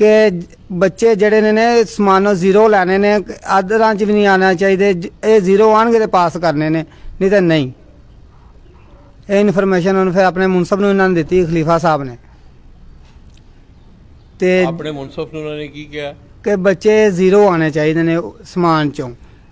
ਕਿ ਬੱਚੇ ਜਿਹੜੇ ਨੇ ਸਮਾਨੋਂ ਜ਼ੀਰੋ ਲੈਣੇ ਨੇ, ਆਦਰਾਂ 'ਚ ਵੀ ਨਹੀਂ ਆਉਣਾ ਚਾਹੀਦੇ, ਇਹ ਜ਼ੀਰੋ ਆਣਗੇ ਤੇ ਪਾਸ ਕਰਨੇ ਨੇ, ਨਹੀਂ ਤਾਂ ਨਹੀਂ। ਇਹ ਇਨਫੋਰਮੇਸ਼ਨ ਉਹਨੇ ਫਿਰ ਆਪਣੇ ਮੁਨਸਬ ਨੂੰ ਇਹਨਾਂ ਨੇ ਦਿੱਤੀ, ਖਲੀਫਾ ਸਾਹਿਬ ਨੇ, ਤੇ ਆਪਣੇ ਮੁਨਸਫ ਨੂੰ ਉਹਨਾਂ ਨੇ ਕੀ ਕਿਹਾ? ਕਿ ਬੱਚੇ ਜ਼ੀਰੋ ਆਣੇ ਚਾਹੀਦੇ ਨੇ ਸਮਾਨ 'ਚੋਂ।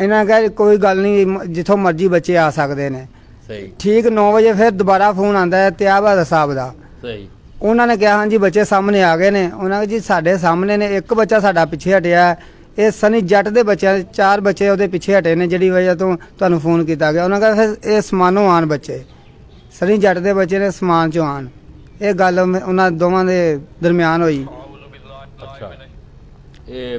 ਇਹਨਾਂ ਕਹੇ ਕੋਈ ਗੱਲ ਨਹੀਂ, ਜਿੱਥੋਂ ਮਰਜ਼ੀ ਬੱਚੇ ਆ ਸਕਦੇ ਨੇ। ਸਹੀ ਠੀਕ 9 ਵਜੇ ਫਿਰ ਦੁਬਾਰਾ ਫੋਨ ਆਂਦਾ ਹੈ ਤਿਆਬਾਦ ਸਾਹਿਬ ਦਾ। ਸਹੀ। ਉਹਨਾਂ ਨੇ ਕਿਹਾ ਹਾਂਜੀ ਬੱਚੇ ਸਾਹਮਣੇ ਆ ਗਏ ਨੇ। ਉਹਨਾਂ ਨੇ ਜੀ ਸਾਡੇ ਸਾਹਮਣੇ ਨੇ, ਇੱਕ ਬੱਚਾ ਸਾਡਾ ਪਿੱਛੇ ਹਟਿਆ ਹੈ। ਇਹ ਸਨੀ ਜੱਟ ਦੇ ਬੱਚਿਆਂ 4 ਬੱਚੇ ਉਹਦੇ ਪਿੱਛੇ ਹਟੇ ਨੇ, ਜਿਹੜੀ ਵਜ੍ਹਾ ਤੋਂ ਤੁਹਾਨੂੰ ਫੋਨ ਕੀਤਾ ਗਿਆ। ਉਹਨਾਂ ਕਹਿੰਦਾ ਫਿਰ ਇਹ ਸਮਾਨੋਂ ਆਣ ਬੱਚੇ, ਸਨੀ ਜੱਟ ਦੇ ਬੱਚੇ ਨੇ ਸਮਾਨ ਚੋਂ ਆਣ। ਇਹ ਗੱਲ ਉਹਨਾਂ ਦੋਵਾਂ ਦੇ ਦਰਮਿਆਨ ਹੋਈ। ਅੱਛਾ, ਇਹ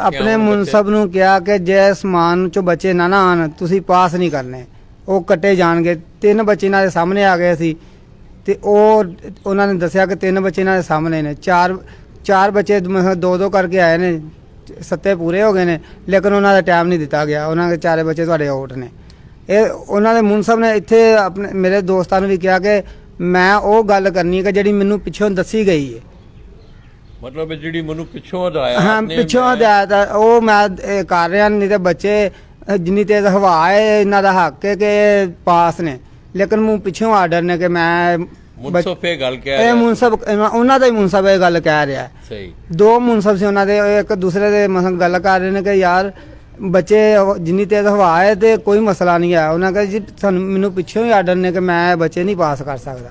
ਆਪਣੇ ਮੁਨਸਬ ਨੂੰ ਕਿਹਾ ਕਿ ਜੇ ਸਮਾਨ ਚੋਂ ਬੱਚੇ ਨਾ ਆਣ, ਤੁਸੀਂ ਪਾਸ ਨਹੀਂ ਕਰਨੇ, ਉਹ ਕੱਟੇ ਜਾਣਗੇ। 3 ਬੱਚੇ ਇਹਨਾਂ ਦੇ ਸਾਹਮਣੇ ਆ ਗਏ ਸੀ, ਤੇ ਉਹ ਉਹਨਾਂ ਨੇ ਦੱਸਿਆ ਕਿ 3 ਬੱਚੇ ਇਹਨਾਂ ਦੇ ਸਾਹਮਣੇ ਨੇ। 4 ਬੱਚੇ 2-2 ਕਰਕੇ ਆਏ ਨੇ, 7 ਪੂਰੇ ਹੋ ਗਏ ਨੇ, ਲੇਕਿਨ ਉਹਨਾਂ ਦਾ ਟਾਈਮ ਨਹੀਂ ਦਿੱਤਾ ਗਿਆ। ਉਹਨਾਂ ਦੇ 4 ਬੱਚੇ ਤੁਹਾਡੇ ਆਊਟ ਨੇ। ਇਹ ਉਹਨਾਂ ਦੇ ਮੁਨਸਬ ਨੇ ਇੱਥੇ ਆਪਣੇ ਮੇਰੇ ਦੋਸਤਾਂ ਨੂੰ ਵੀ ਕਿਹਾ ਕਿ ਮੈਂ ਉਹ ਗੱਲ ਕਰਨੀ ਕਿ ਜਿਹੜੀ ਮੈਨੂੰ ਪਿੱਛੋਂ ਦੱਸੀ ਗਈ ਹੈ। ਮਤਲਬ ਜਿਹੜੀ ਮੈਨੂੰ ਪਿੱਛੋਂ ਹਦਾਇਆ? ਹਾਂ, ਪਿੱਛੋਂ ਹਦਾਇਤ ਉਹ ਮੈਂ ਕਰ ਰਿਹਾ। ਨਹੀਂ ਤੇ ਬੱਚੇ ਜਿੰਨੀ ਤੇਜ਼ ਹਵਾ ਹੈ, ਇਹਨਾਂ ਦਾ ਹੱਕ ਹੈ ਕਿ ਪਾਸ ਨੇ, ਲੇਕਿਨ ਮੂੰ ਪਿੱਛੋਂ ਆਰਡਰ ਨੇ ਕਿ ਮੈਂ ਮੁਨਸਫ ਇਹ ਗੱਲ ਕਹਿ ਇਹ ਰਿਹਾ? ਮੁਨਸਬ ਉਹਨਾਂ ਦਾ ਹੀ ਮੁਨਸਬ ਇਹ ਗੱਲ ਕਹਿ ਰਿਹਾ। ਸਹੀ। 2 ਮੁਨਸਬ ਸੀ ਉਹਨਾਂ ਦੇ, ਇੱਕ ਦੂਸਰੇ ਦੇ ਮਸਲ ਗੱਲ ਕਰ ਰਹੇ ਨੇ ਕਿ ਯਾਰ ਬੱਚੇ ਜਿੰਨੀ ਤੇਜ਼ ਹਵਾ ਹੈ ਤੇ ਕੋਈ ਮਸਲਾ ਨਹੀਂ ਹੈ। ਉਹਨਾਂ ਕਹਿੰਦੇ ਜੀ ਸਾਨੂੰ ਮੈਨੂੰ ਪਿੱਛੋਂ ਹੀ ਆਰਡਰ ਨੇ ਕਿ ਮੈਂ ਬੱਚੇ ਨਹੀਂ ਪਾਸ ਕਰ ਸਕਦਾ।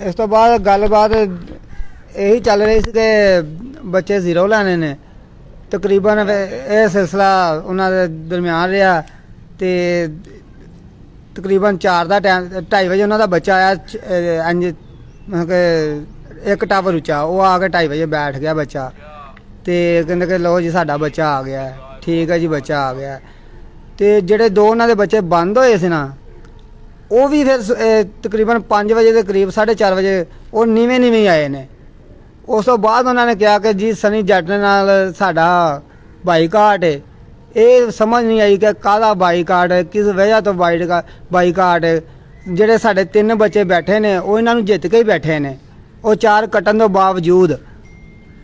ਇਸ ਤੋਂ ਬਾਅਦ ਗੱਲਬਾਤ ਇਹੀ ਚੱਲ ਰਹੀ ਸੀ ਕਿ ਬੱਚੇ ਜ਼ੀਰੋ ਲੈਣੇ ਨੇ। ਤਕਰੀਬਨ ਇਹ ਸਿਲਸਿਲਾ ਉਹਨਾਂ ਦੇ ਦਰਮਿਆਨ ਰਿਹਾ, ਤੇ ਤਕਰੀਬਨ 4 ਦਾ ਟਾਈਮ, 2:30 ਵਜੇ ਉਹਨਾਂ ਦਾ ਬੱਚਾ ਆਇਆ। ਇੰਜ ਮਤਲਬ ਕਿ ਇੱਕ ਟਾਵਰ ਉੱਚਾ, ਉਹ ਆ ਕੇ 2:30 ਵਜੇ ਬੈਠ ਗਿਆ ਬੱਚਾ, ਤੇ ਕਹਿੰਦੇ ਕਿ ਲਓ ਜੀ ਸਾਡਾ ਬੱਚਾ ਆ ਗਿਆ ਹੈ। ਠੀਕ ਹੈ ਜੀ, ਬੱਚਾ ਆ ਗਿਆ। ਤੇ ਜਿਹੜੇ 2 ਉਹਨਾਂ ਦੇ ਬੱਚੇ ਬੰਦ ਹੋਏ ਸੀ ਨਾ, ਉਹ ਵੀ ਫਿਰ ਤਕਰੀਬਨ 5 ਵਜੇ ਦੇ ਕਰੀਬ, 4:30 ਵਜੇ ਉਹ ਨੀਵੇਂ ਆਏ ਨੇ। ਉਸ ਤੋਂ ਬਾਅਦ ਉਹਨਾਂ ਨੇ ਕਿਹਾ ਕਿ ਜੀ ਸਨੀ ਜੱਟ ਨਾਲ ਸਾਡਾ ਬਾਈਕਾਟ ਹੈ। ਇਹ ਸਮਝ ਨਹੀਂ ਆਈ ਕਿ ਕਾਹਦਾ ਬਾਈਕਾਟ ਹੈ, ਕਿਸ ਵਜ੍ਹਾ ਤੋਂ ਬਾਈਕਾਟ ਹੈ। ਜਿਹੜੇ ਸਾਡੇ 3 ਬੱਚੇ ਬੈਠੇ ਨੇ ਉਹ ਇਹਨਾਂ ਨੂੰ ਜਿੱਤ ਕੇ ਹੀ ਬੈਠੇ ਨੇ, ਉਹ 4 ਕੱਟਣ ਤੋਂ ਬਾਵਜੂਦ,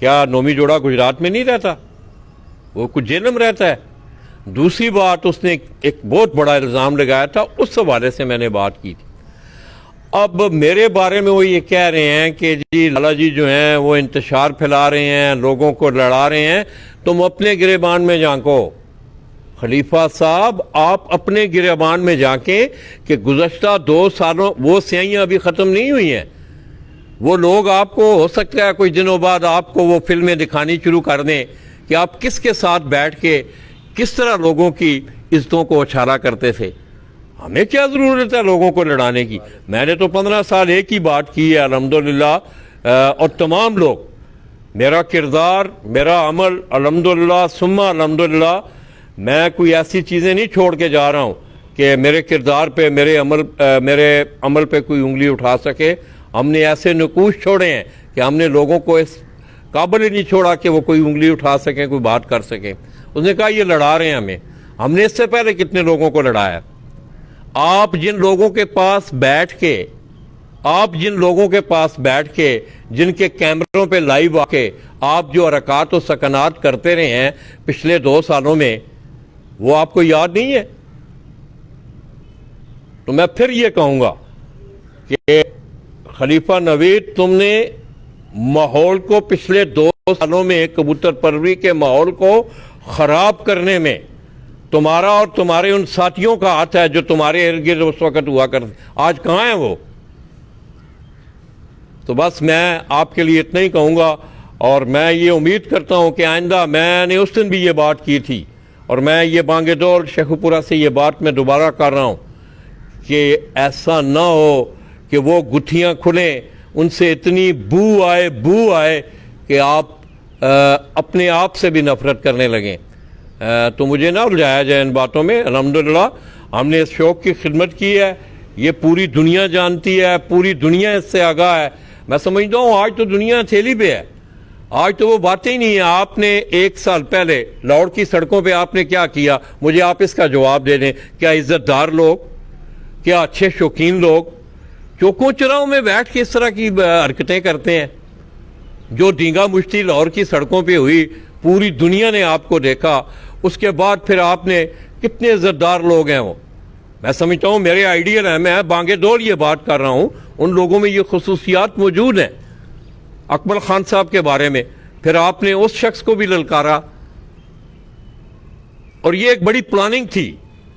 کیا نومی جوڑا گجرات میں نہیں رہتا؟ وہ کچھ جیل میں رہتا ہے۔ دوسری بات، اس نے ایک بہت بڑا الزام لگایا تھا، اس حوالے سے میں نے بات کی تھی۔ اب میرے بارے میں وہ یہ کہہ رہے ہیں کہ جی لالا جی جو ہیں وہ انتشار پھیلا رہے ہیں، لوگوں کو لڑا رہے ہیں، تم اپنے گریبان میں جھانکو۔ خلیفہ صاحب، آپ اپنے گریبان میں جھانکیں کہ گزشتہ 2 سالوں وہ سیائیاں ابھی ختم نہیں ہوئی ہیں۔ وہ لوگ آپ کو ہو سکتا ہے کچھ دنوں بعد آپ کو وہ فلمیں دکھانی شروع کر دیں کہ آپ کس کے ساتھ بیٹھ کے کس طرح لوگوں کی عزتوں کو اچھالا کرتے تھے۔ ہمیں کیا ضرورت ہے لوگوں کو لڑانے کی؟ میں نے تو 15 سال ایک ہی بات کی ہے الحمدللہ، اور تمام لوگ، میرا کردار، میرا عمل الحمدللہ ثم الحمدللہ، میں کوئی ایسی چیزیں نہیں چھوڑ کے جا رہا ہوں کہ میرے کردار پہ، میرے عمل پہ کوئی انگلی اٹھا سکے۔ ہم نے ایسے نقوش چھوڑے ہیں کہ ہم نے لوگوں کو اس قابل ہی نہیں چھوڑا کہ وہ کوئی انگلی اٹھا سکیں، کوئی بات کر سکیں۔ اس نے کہا یہ لڑا رہے ہیں ہمیں۔ ہم نے اس سے پہلے کتنے لوگوں کو لڑایا؟ آپ جن لوگوں کے پاس بیٹھ کے جن کے کیمروں پہ لائیو آ کے آپ جو حرکات و سکنات کرتے رہے ہیں پچھلے 2 سالوں میں، وہ آپ کو یاد نہیں ہے؟ تو میں پھر یہ کہوں گا کہ خلیفہ نوید، تم نے ماحول کو پچھلے 2 سالوں میں، کبوتر پروری کے ماحول کو خراب کرنے میں تمہارا اور تمہارے ان ساتھیوں کا ہاتھ ہے جو تمہارے ارد گرد اس وقت ہوا کرتے۔ آج کہاں ہیں وہ؟ تو بس میں آپ کے لیے اتنا ہی کہوں گا، اور میں یہ امید کرتا ہوں کہ آئندہ، میں نے اس دن بھی یہ بات کی تھی، اور میں یہ بانگے دور شیخو پورہ سے یہ بات میں دوبارہ کر رہا ہوں کہ ایسا نہ ہو کہ وہ گتھیاں کھلیں، ان سے اتنی بو آئے کہ آپ اپنے آپ سے بھی نفرت کرنے لگیں۔ تو مجھے نہ الجھایا جائے ان باتوں میں۔ الحمدللہ ہم نے اس شوق کی خدمت کی ہے، یہ پوری دنیا جانتی ہے، پوری دنیا اس سے آگاہ ہے۔ میں سمجھتا ہوں آج تو دنیا تھیلی پہ ہے، آج تو وہ باتیں ہی نہیں ہیں۔ آپ نے 1 سال پہلے لاہور کی سڑکوں پہ آپ نے کیا کیا؟ مجھے آپ اس کا جواب دے دیں۔ کیا عزت دار لوگ، کیا اچھے شوقین لوگ چوکوں چراہوں میں بیٹھ کے اس طرح کی حرکتیں کرتے ہیں؟ جو ڈینگا مشتی لاہور کی سڑکوں پہ ہوئی، پوری دنیا نے آپ کو دیکھا، اس کے بعد پھر آپ نے کتنے عزت دار لوگ ہیں وہ؟ میں سمجھتا ہوں میرے آئیڈیل ہیں، میں بانگے دور یہ بات کر رہا ہوں، ان لوگوں میں یہ خصوصیات موجود ہیں۔ اکمل خان صاحب کے بارے میں پھر آپ نے اس شخص کو بھی للکارا، اور یہ ایک بڑی پلاننگ تھی۔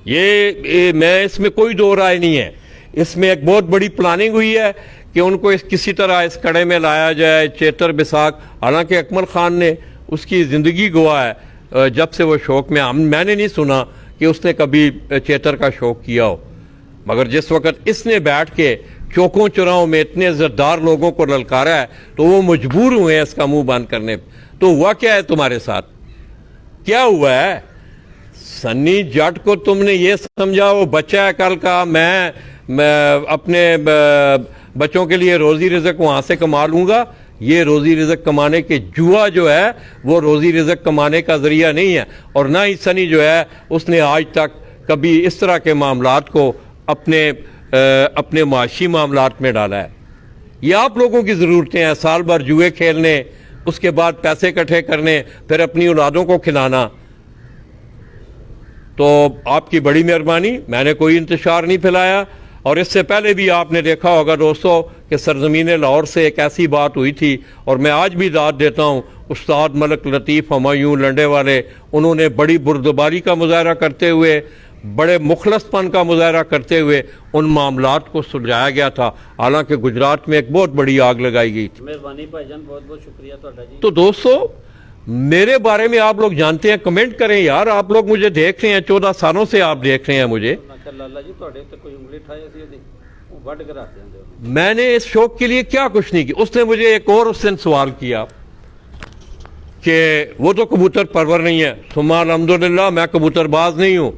یہ میں اس میں کوئی دو رائے نہیں ہے، اس میں ایک بہت بڑی پلاننگ ہوئی ہے کہ ان کو کسی طرح اس کڑے میں لایا جائے، چیتر بساک۔ حالانکہ اکمل خان نے اس کی زندگی گوا ہے، جب سے وہ شوق میں نے نہیں سنا کہ اس نے کبھی چیتر کا شوق کیا ہو، مگر جس وقت اس نے بیٹھ کے چوکوں چراہوں میں اتنے عزتدار لوگوں کو للکارا ہے تو وہ مجبور ہوئے ہیں اس کا منہ بند کرنے۔ تو ہوا کیا ہے تمہارے ساتھ؟ کیا ہوا ہے؟ سنی جٹ کو تم نے یہ سمجھا وہ بچہ ہے کل کا، میں اپنے بچوں کے لیے روزی رزق وہاں سے کما لوں گا۔ یہ روزی رزق کمانے کے جوا جو ہے وہ روزی رزق کمانے کا ذریعہ نہیں ہے، اور نہ ہی سنی جو ہے اس نے آج تک کبھی اس طرح کے معاملات کو اپنے معاشی معاملات میں ڈالا ہے۔ یہ آپ لوگوں کی ضرورتیں ہیں، سال بھر جوئے کھیلنے، اس کے بعد پیسے اکٹھے کرنے، پھر اپنی اولادوں کو کھلانا۔ تو آپ کی بڑی مہربانی، میں نے کوئی انتشار نہیں پھیلایا، اور اس سے پہلے بھی آپ نے دیکھا ہوگا دوستو کہ سرزمین لاہور سے ایک ایسی بات ہوئی تھی، اور میں آج بھی داد دیتا ہوں استاد ملک لطیف ہمایوں لنڈے والے، انہوں نے بڑی بردباری کا مظاہرہ کرتے ہوئے، بڑے مخلص پن کا مظاہرہ کرتے ہوئے ان معاملات کو سلجھایا گیا تھا، حالانکہ گجرات میں ایک بہت بڑی آگ لگائی گئی تھی۔ مہربانی بھائی جان، بہت بہت شکریہ تہاڈا جی۔ تو دوستو میرے بارے میں آپ لوگ جانتے ہیں، کمنٹ کریں یار، آپ لوگ مجھے دیکھ رہے ہیں، 14 سالوں سے آپ دیکھ رہے ہیں مجھے۔ لالا جی تہاڈے تے کوئی انگلی ٹھائے سی وہ وڈ کراتے ہیں۔ میں نے اس شوق کے لیے کیا کچھ نہیں کیا۔ اس نے مجھے ایک اور اس دن سوال کیا کہ وہ تو کبوتر پرور نہیں ہے، ثم الحمدللہ میں کبوتر باز نہیں ہوں،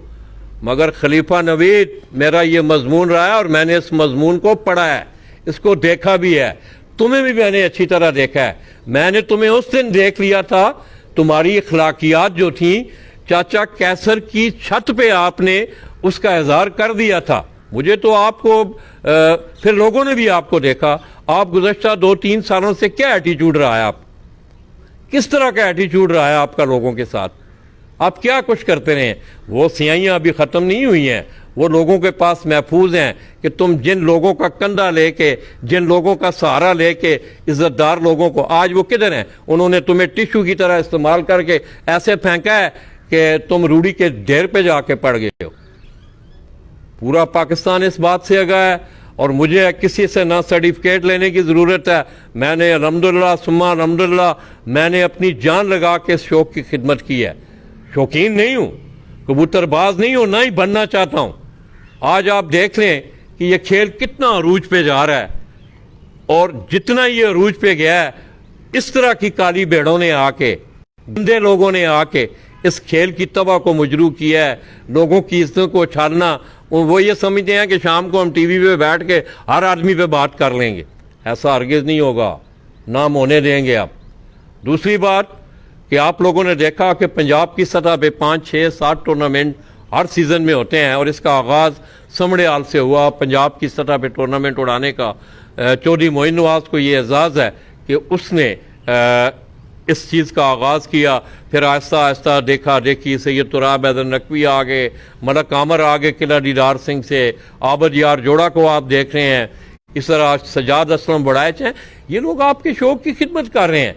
مگر خلیفہ نوید میرا یہ مضمون رہا ہے، اور میں نے اس مضمون کو پڑھا ہے، اس کو دیکھا بھی ہے، تمہیں بھی میں نے اچھی طرح دیکھا ہے۔ میں نے تمہیں اس دن دیکھ لیا تھا، تمہاری اخلاقیات جو تھیں، چاچا کیسر کی چھت پہ آپ نے اس کا اظہار کر دیا تھا۔ مجھے تو آپ کو پھر لوگوں نے بھی آپ کو دیکھا، آپ گزشتہ 2-3 سالوں سے کیا ایٹیٹیوڈ رہا ہے، آپ کس طرح کا ایٹیچیوڈ رہا ہے آپ کا لوگوں کے ساتھ؟ آپ کیا کچھ کرتے رہے ہیں؟ وہ سیائیاں ابھی ختم نہیں ہوئی ہیں، وہ لوگوں کے پاس محفوظ ہیں کہ تم جن لوگوں کا کندھا لے کے، جن لوگوں کا سہارا لے کے عزت دار لوگوں کو، آج وہ کدھر ہیں؟ انہوں نے تمہیں ٹیشو کی طرح استعمال کر کے ایسے پھینکا ہے کہ تم روڑی کے ڈھیر پہ جا کے پڑ گئے ہو۔ پورا پاکستان اس بات سے آگاہ ہے، اور مجھے کسی سے نہ سرٹیفکیٹ لینے کی ضرورت ہے۔ میں نے الحمدللہ ثم الحمدللہ میں نے اپنی جان لگا کے اس شوق کی خدمت کی ہے۔ شوقین نہیں ہوں، کبوتر باز نہیں ہوں، نہ ہی بننا چاہتا ہوں۔ آج آپ دیکھ لیں کہ یہ کھیل کتنا عروج پہ جا رہا ہے، اور جتنا یہ عروج پہ گیا ہے، اس طرح کی کالی بھیڑوں نے آ کے، گندے لوگوں نے آ کے اس کھیل کی تباہ کو مجروح کیا ہے۔ لوگوں کی عزتوں کو اچھالنا، وہ یہ سمجھتے ہیں کہ شام کو ہم ٹی وی پہ بیٹھ کے ہر آدمی پہ بات کر لیں گے۔ ایسا ہرگز نہیں ہوگا، نہ ہم ہونے دیں گے۔ اب دوسری بات کہ آپ لوگوں نے دیکھا کہ پنجاب کی سطح پہ 5 6 7 ٹورنامنٹ ہر سیزن میں ہوتے ہیں، اور اس کا آغاز سمڑیال سے ہوا۔ پنجاب کی سطح پہ ٹورنامنٹ اڑانے کا چودھری معین نواز کو یہ اعزاز ہے کہ اس نے اس چیز کا آغاز کیا۔ پھر آہستہ آہستہ دیکھا دیکھی سید تراب حیدر نقوی آگے، ملک عامر آگے قلعہ دیدار سنگھ سے، عابد یار جوڑا کو آپ دیکھ رہے ہیں، اس طرح سجاد اسلم بڑائچ ہیں۔ یہ لوگ آپ کے شوق کی خدمت کر رہے ہیں،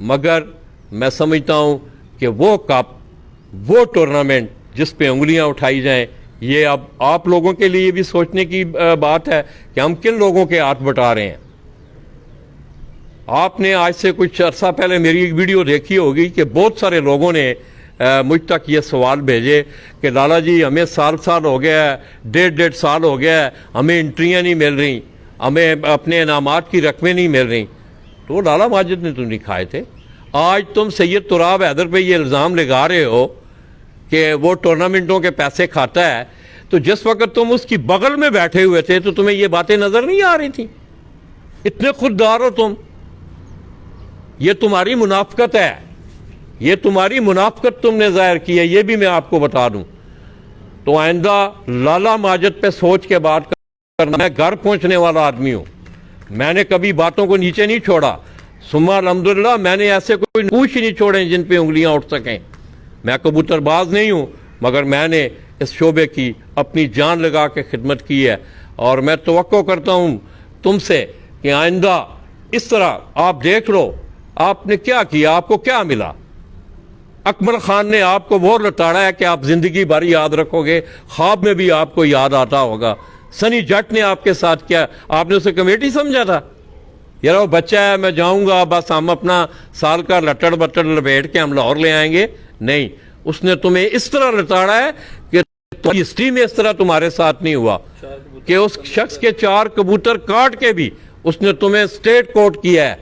مگر میں سمجھتا ہوں کہ وہ کپ، وہ ٹورنامنٹ جس پہ انگلیاں اٹھائی جائیں، یہ اب آپ لوگوں کے لیے بھی سوچنے کی بات ہے کہ ہم کن لوگوں کے ہاتھ بٹا رہے ہیں۔ آپ نے آج سے کچھ عرصہ پہلے میری ایک ویڈیو دیکھی ہوگی کہ بہت سارے لوگوں نے مجھ تک یہ سوال بھیجے کہ لالا جی ہمیں سال ہو گیا ہے، 1.5 سال ہو گیا ہے، ہمیں انٹریاں نہیں مل رہی، ہمیں اپنے انعامات کی رقمیں نہیں مل رہی۔ تو لالا ماجد نے تو نہیں کھائے تھے۔ آج تم سید تراب حیدر پہ یہ الزام لگا رہے ہو کہ وہ ٹورنامنٹوں کے پیسے کھاتا ہے، تو جس وقت تم اس کی بغل میں بیٹھے ہوئے تھے تو تمہیں یہ باتیں نظر نہیں آ رہی تھیں؟ اتنے خوددار ہو تم۔ یہ تمہاری منافقت ہے، یہ تمہاری منافقت تم نے ظاہر کی ہے، یہ بھی میں آپ کو بتا دوں۔ تو آئندہ لالا ماجد پہ سوچ کے بات کرنا۔ میں گھر پہنچنے والا آدمی ہوں، میں نے کبھی باتوں کو نیچے نہیں چھوڑا۔ ثم الحمدللہ میں نے ایسے کوئی نقوش ہی نہیں چھوڑے جن پہ انگلیاں اٹھ سکیں۔ میں کبوتر باز نہیں ہوں، مگر میں نے اس شعبے کی اپنی جان لگا کے خدمت کی ہے، اور میں توقع کرتا ہوں تم سے کہ آئندہ اس طرح آپ دیکھ لو آپ نے کیا کیا، آپ کو کیا ملا۔ اکمل خان نے آپ کو وہ لتاڑا ہے کہ آپ زندگی بھر یاد رکھو گے، خواب میں بھی آپ کو یاد آتا ہوگا۔ سنی جٹ نے آپ کے ساتھ کیا، آپ نے اسے کمیٹی سمجھا تھا؟ یار وہ بچہ ہے، میں جاؤں گا بس ہم اپنا سال کا لٹڑ بٹڑ لپیٹ کے ہم لاہور لے آئیں گے۔ نہیں، اس نے تمہیں اس طرح لتاڑا ہے کہ ہسٹری میں اس طرح تمہارے ساتھ نہیں ہوا کہ اس شخص کے 4 کبوتر کاٹ کے بھی اس نے تمہیں سٹیٹ کوٹ کیا ہے۔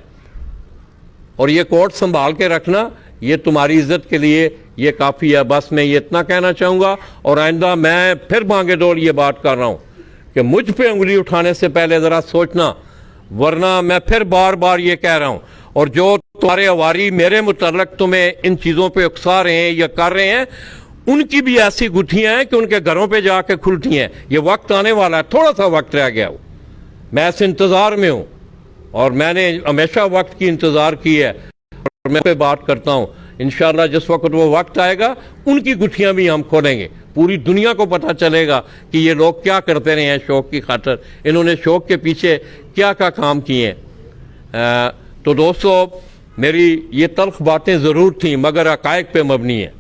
اور یہ کوٹ سنبھال کے رکھنا، یہ تمہاری عزت کے لیے یہ کافی ہے۔ بس میں یہ اتنا کہنا چاہوں گا، اور آئندہ میں پھر بانگے ڈول یہ بات کر رہا ہوں کہ مجھ پہ انگلی اٹھانے سے پہلے ذرا سوچنا، ورنہ میں پھر بار بار یہ کہہ رہا ہوں۔ اور جو تمہارے عواری میرے متعلق تمہیں ان چیزوں پہ اکسا رہے ہیں یا کر رہے ہیں، ان کی بھی ایسی گتھیاں ہیں کہ ان کے گھروں پہ جا کے کھلتی ہیں۔ یہ وقت آنے والا ہے، تھوڑا سا وقت رہ گیا ہو، میں اس انتظار میں ہوں، اور میں نے ہمیشہ وقت کی انتظار کی ہے، اور میں پہ بات کرتا ہوں۔ انشاءاللہ جس وقت وہ وقت آئے گا ان کی گٹھیاں بھی ہم کھولیں گے، پوری دنیا کو پتہ چلے گا کہ یہ لوگ کیا کرتے رہے ہیں شوق کی خاطر، انہوں نے شوق کے پیچھے کیا کیا کام کیے ہیں۔ تو دوستو، میری یہ تلخ باتیں ضرور تھیں مگر حقائق پہ مبنی ہیں،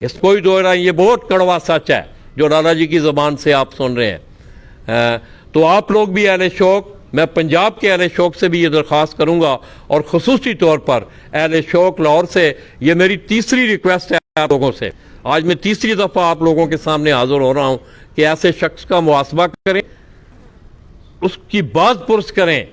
اس کوئی دو رائے، یہ بہت کڑوا سچ ہے جو لالا جی کی زبان سے آپ سن رہے ہیں۔ تو آپ لوگ بھی اہل شوق، میں پنجاب کے اہل شوق سے بھی یہ درخواست کروں گا، اور خصوصی طور پر اہل شوق لاہور سے یہ میری تیسری ریکویسٹ ہے آپ لوگوں سے۔ آج میں تیسری دفعہ آپ لوگوں کے سامنے حاضر ہو رہا ہوں کہ ایسے شخص کا محاسبہ کریں، اس کی باز پرس کریں،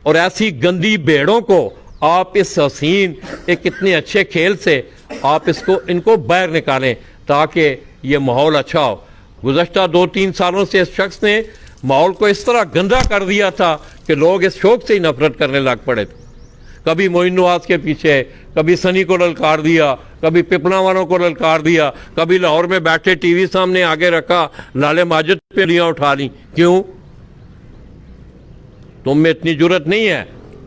اور ایسی گندی بھیڑوں کو آپ اس حسین ایک اتنے اچھے کھیل سے آپ ان کو باہر نکالیں تاکہ یہ ماحول اچھا ہو۔ گزشتہ 2-3 سالوں سے اس شخص نے ماحول کو اس طرح گندا کر دیا تھا کہ لوگ اس شوق سے ہی نفرت کرنے لگ پڑے تھے۔ کبھی معین نواز کے پیچھے، کبھی سنی کو للکار دیا، کبھی پپلا والوں کو للکار دیا، کبھی لاہور میں بیٹھے ٹی وی سامنے آگے رکھا لالے ماجد پہ لیاں اٹھا لی۔ کیوں؟ تم میں اتنی جرت نہیں ہے؟